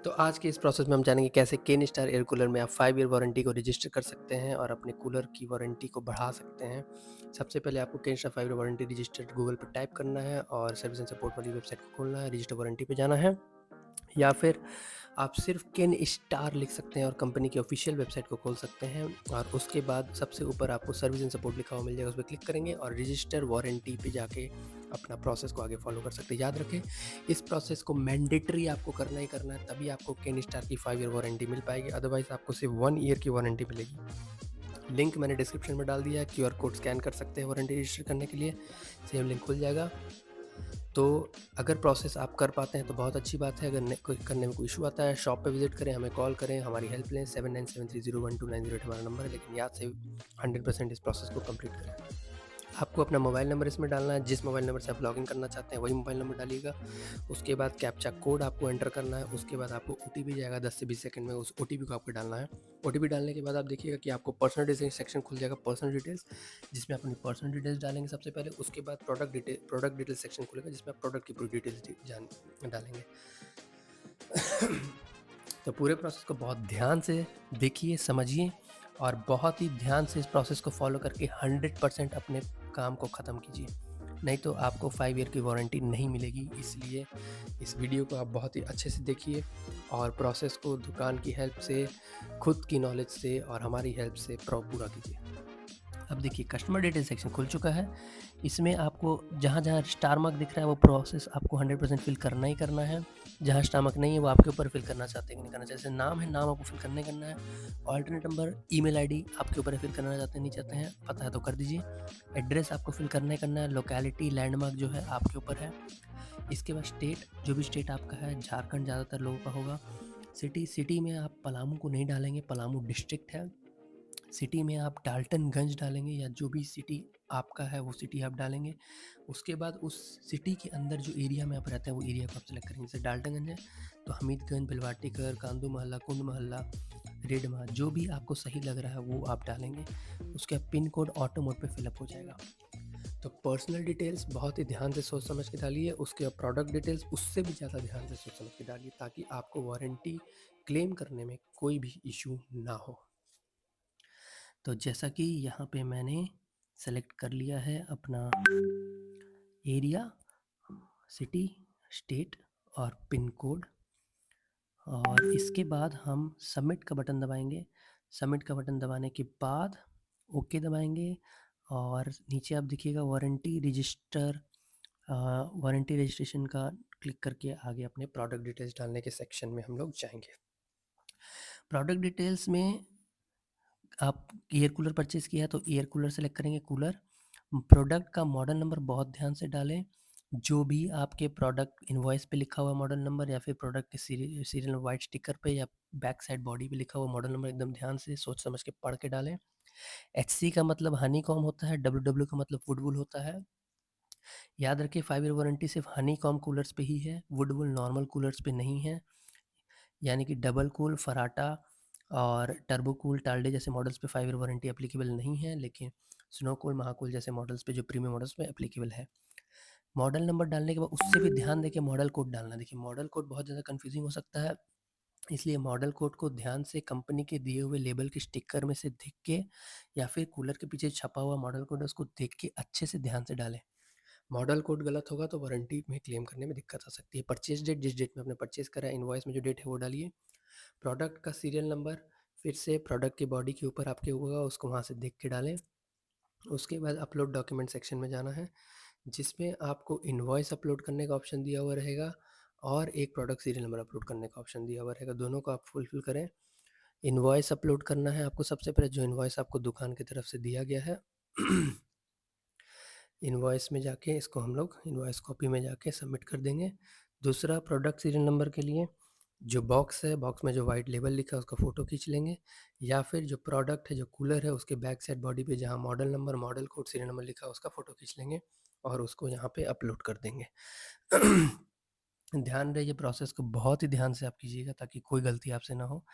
तो आज के इस प्रोसेस में हम जानेंगे कैसे केन स्टार एयर कूलर में आप 5 ईयर वारंटी को रजिस्टर कर सकते हैं और अपने कूलर की वारंटी को बढ़ा सकते हैं। सबसे पहले आपको Kenstar 5 year warranty registered Google पर टाइप करना है और सर्विस एंड सपोर्ट वाली वेबसाइट को खोलना है, रजिस्टर वारंटी पे जाना है, या फिर आप सिर्फ केन स्टार लिख सकते हैं और कंपनी की ऑफिशियल वेबसाइट को खोल सकते हैं और उसके बाद सबसे ऊपर आपको सर्विस एंड सपोर्ट लिखा हुआ मिल जाएगा, उस पर क्लिक करेंगे और रजिस्टर वारंटी पे जाके अपना प्रोसेस को आगे फॉलो कर सकते हैं। याद रखें, इस प्रोसेस को मैंडेटरी आपको करना ही करना है, तभी आपको केन स्टार की 5 ईयर वारंटी मिल पाएगी, अदरवाइज आपको सिर्फ 1 ईयर की वारंटी मिलेगी। लिंक मैंने डिस्क्रिप्शन में डाल दिया है, क्यूआर कोड स्कैन कर सकते हैं वारंटी रजिस्टर करने के लिए, सेम लिंक खुल जाएगा। तो अगर प्रोसेस आप कर पाते हैं तो बहुत अच्छी बात है, अगर कोई करने में कोई इशू आता है शॉप पे विजिट करें, हमें कॉल करें, हमारी हेल्प लें। 7973012908 हमारा नंबर है, लेकिन याद से 100% इस प्रोसेस को कंप्लीट करें। आपको अपना मोबाइल नंबर इसमें डालना है, जिस मोबाइल नंबर से आप लॉगिन करना चाहते हैं वही मोबाइल नंबर डालिएगा। उसके बाद कैप्चा कोड आपको एंटर करना है, उसके बाद आपको ओटीपी जाएगा 10 से 20 सेकंड में, उस ओटीपी को आपको डालना है। ओटीपी डालने के बाद आप देखिएगा कि आपको पर्सनल डिटेल्स सेक्शन खुल जाएगा, पर्सनल डिटेल्स, जिसमें आप अपनी पर्सनल डिटेल्स डालेंगे सबसे पहले। उसके बाद प्रोडक्ट डिटेल्स सेक्शन खुलेगा, जिसमें आप प्रोडक्ट की पूरी डिटेल्स डालेंगे। तो पूरे प्रोसेस को बहुत ध्यान से देखिए, समझिए और बहुत ही ध्यान से इस प्रोसेस को फॉलो करके 100% अपने काम को ख़त्म कीजिए, नहीं तो आपको 5 ईयर की वारंटी नहीं मिलेगी। इसलिए इस वीडियो को आप बहुत ही अच्छे से देखिए और प्रोसेस को दुकान की हेल्प से, खुद की नॉलेज से और हमारी हेल्प से पूरा कीजिए। अब देखिए, कस्टमर डिटेल सेक्शन खुल चुका है। इसमें आपको जहाँ-जहाँ स्टार मार्क दिख रहा है वो प्रोसेस आपको 100% फिल करना ही करना है। जहाँ स्टार मार्क नहीं है वो आपके ऊपर फिल करना चाहते हैं कि नहीं करना चाहते। जैसे नाम है, नाम आपको फिल करना ही करना है। ऑल्टरनेट नंबर, ईमेल आईडी आपके ऊपर है, फिल करना चाहते हैं नहीं चाहते हैं, पता है तो कर दीजिए। एड्रेस आपको फिल करना ही करना है। लोकेलिटी, लैंडमार्क जो है आपके ऊपर है। इसके बाद स्टेट, जो भी स्टेट आपका है, झारखंड ज़्यादातर लोगों का होगा। सिटी में आप पलामू को नहीं डालेंगे, पलामू डिस्ट्रिक्ट है। सिटी में आप डाल्टनगंज डालेंगे, या जो भी सिटी आपका है वो सिटी आप डालेंगे। उसके बाद उस सिटी के अंदर जो एरिया में आप रहते हैं वो एरिया को आप सेलेक्ट करेंगे। जैसे डाल्टनगंज है तो हमीदगंज, भिलवाटीकर, कांदू मोहल्ला, कुंड मोहल्ला, रेडमा, जो भी आपको सही लग रहा है वो आप डालेंगे। उसके बाद पिन कोड ऑटो मोड पे फिलअप हो जाएगा। तो पर्सनल डिटेल्स बहुत ही ध्यान से सोच समझ के डालिए। उसके बाद प्रोडक्ट डिटेल्स उससे भी ज़्यादा ध्यान से सोच समझ के डालिए, ताकि आपको वारंटी क्लेम करने में कोई भी इशू ना हो। तो जैसा कि यहाँ पे मैंने सेलेक्ट कर लिया है अपना एरिया, सिटी, स्टेट और पिन कोड, और इसके बाद हम सबमिट का बटन दबाएंगे। सबमिट का बटन दबाने के बाद ओके दबाएंगे और नीचे आप देखिएगा वारंटी रजिस्ट्रेशन का क्लिक करके आगे अपने प्रोडक्ट डिटेल्स डालने के सेक्शन में हम लोग जाएंगे। प्रोडक्ट डिटेल्स में आप एयर कूलर परचेज किया है तो एयर कूलर सेलेक्ट करेंगे, कूलर। प्रोडक्ट का मॉडल नंबर बहुत ध्यान से डालें। जो भी आपके प्रोडक्ट इनवॉइस पे लिखा हुआ मॉडल नंबर, या फिर प्रोडक्ट के सीरियल वाइट स्टिकर पे या बैक साइड बॉडी पे लिखा हुआ मॉडल नंबर, एकदम ध्यान से सोच समझ के पढ़ के डालें। HC का मतलब हनी कॉम होता है, WW का मतलब वुडवुल होता है। याद रखिए, 5 ईयर वारंटी सिर्फ हनी कॉम कूलर्स पे ही है, वुडवुल नॉर्मल कूलर्स पे नहीं है। यानी कि डबल कूल, फराटा और टर्बो कूल, टाल्डे जैसे मॉडल्स पे 5 ईयर वारंटी एप्लीकेबल नहीं है, लेकिन स्नो कूल, महाकूल जैसे मॉडल्स पे, जो प्रीमियम मॉडल्स पे एप्लीकेबल है। मॉडल नंबर डालने के बाद उससे भी ध्यान देके मॉडल कोड डालना। देखिए, मॉडल कोड बहुत ज़्यादा कन्फ्यूजिंग हो सकता है, इसलिए मॉडल कोड को ध्यान से कंपनी के दिए हुए लेबल के स्टिकर में से देख के, या फिर कूलर के पीछे छपा हुआ मॉडल कोड है उसको देख के अच्छे से ध्यान से डालें। मॉडल कोड गलत होगा तो वारंटी में क्लेम करने में दिक्कत आ सकती है। परचेज डेट, जिस डेट में आपने परचेज करा है, इनवॉइस में जो डेट है वो डालिए। प्रोडक्ट का सीरियल नंबर फिर से प्रोडक्ट की बॉडी के ऊपर आपके होगा, उसको वहाँ से देख के डालें। उसके बाद अपलोड डॉक्यूमेंट सेक्शन में जाना है, जिसमें आपको इनवॉइस अपलोड करने का ऑप्शन दिया हुआ रहेगा और एक प्रोडक्ट सीरियल नंबर अपलोड करने का ऑप्शन दिया हुआ रहेगा। दोनों को आप फुलफिल करें। इनवॉइस अपलोड करना है आपको सबसे पहले, जो इनवॉइस आपको दुकान की तरफ से दिया गया है। इनवॉइस में जाके इसको हम लोग इनवॉइस कॉपी में जाके सबमिट कर देंगे। दूसरा, प्रोडक्ट सीरियल नंबर के लिए जो बॉक्स है, बॉक्स में जो वाइट लेबल लिखा है उसका फ़ोटो खींच लेंगे, या फिर जो प्रोडक्ट है, जो कूलर है, उसके बैक साइड बॉडी पे जहाँ model number, model code, serial number लिखा है उसका फ़ोटो खींच लेंगे और उसको यहाँ पे अपलोड कर देंगे। ध्यान रहे, ये प्रोसेस को बहुत ही ध्यान से आप कीजिएगा ताकि कोई गलती आपसे ना हो।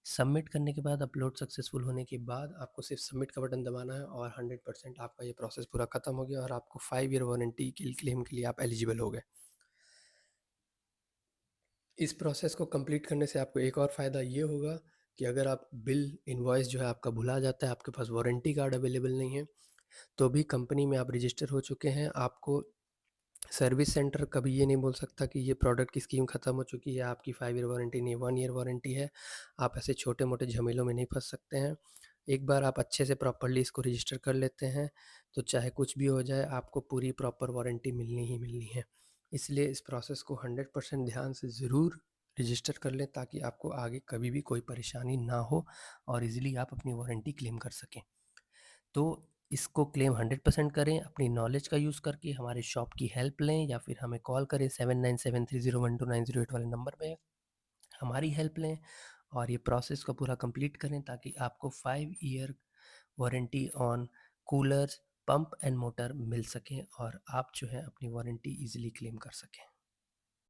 सबमिट करने के बाद, अपलोड सक्सेसफुल होने के बाद आपको सिर्फ सबमिट का बटन दबाना है और 100% आपका ये प्रोसेस पूरा खत्म हो गया और आपको 5 ईयर वारंटी के क्लेम के लिए आप एलिजिबल हो गए। इस प्रोसेस को कंप्लीट करने से आपको एक और फ़ायदा ये होगा कि अगर आप बिल इनवॉइस जो है आपका भुला जाता है, आपके पास वारंटी कार्ड अवेलेबल नहीं है, तो भी कंपनी में आप रजिस्टर हो चुके हैं, आपको सर्विस सेंटर कभी ये नहीं बोल सकता कि ये प्रोडक्ट की स्कीम ख़त्म हो चुकी है, आपकी 5 ईयर वारंटी नहीं, 1 ईयर वारंटी है। आप ऐसे छोटे-मोटे झमेलों में नहीं फँस सकते हैं। एक बार आप अच्छे से प्रॉपर्ली इसको रजिस्टर कर लेते हैं, तो चाहे कुछ भी हो जाए, आपको पूरी प्रॉपर वारंटी मिलनी ही मिलनी है। इसलिए इस प्रोसेस को 100% ध्यान से ज़रूर रजिस्टर कर लें, ताकि आपको आगे कभी भी कोई परेशानी ना हो और ईज़िली आप अपनी वारंटी क्लेम कर सकें। तो इसको क्लेम 100% करें, अपनी नॉलेज का यूज़ करके हमारे शॉप की हेल्प लें या फिर हमें कॉल करें 7973012908 वाले नंबर पे, हमारी हेल्प लें और ये प्रोसेस को पूरा कंप्लीट करें, ताकि आपको 5 year warranty on coolers, pump and motor मिल सके और आप जो है अपनी वारंटी ईज़िली क्लेम कर सकें।